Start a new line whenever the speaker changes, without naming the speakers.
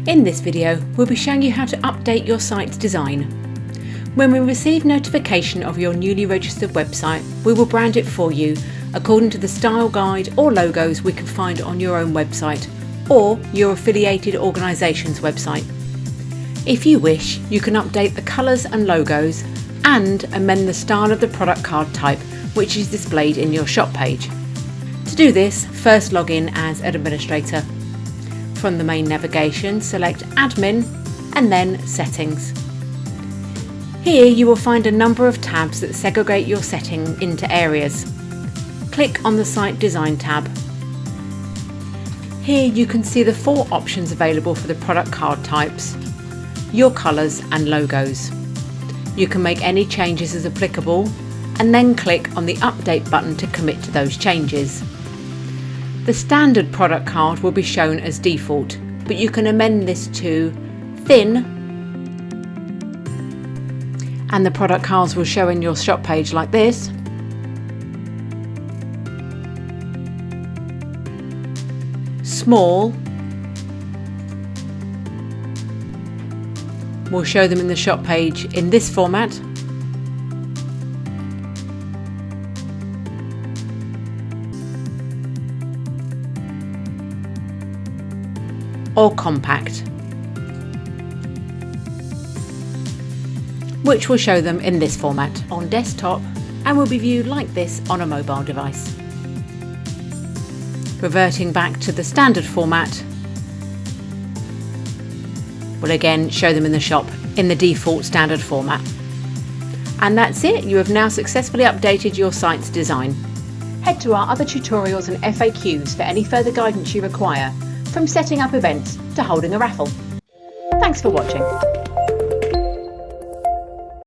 In this video, we'll be showing you how to update your site's design. When we receive notification of your newly registered website, we will brand it for you according to the style guide or logos we can find on your own website or your affiliated organisation's website. If you wish, you can update the colours and logos and amend the style of the product card type which is displayed in your shop page. To do this, first log in as an administrator. From the main navigation, select Admin and then Settings. Here you will find a number of tabs that segregate your setting into areas. Click on the Site Design tab. Here you can see the 4 options available for the product card types, your colours and logos. You can make any changes as applicable and then click on the Update button to commit to those changes. The standard product card will be shown as default, but you can amend this to thin, and the product cards will show in your shop page like this, small, we'll show them in the shop page in this format, or compact, which will show them in this format on desktop and will be viewed like this on a mobile device. Reverting back to the standard format will again show them in the shop in the default standard format. And that's it, you have now successfully updated your site's design. Head to our other tutorials and FAQs for any further guidance you require, from setting up events to holding a raffle. Thanks for watching.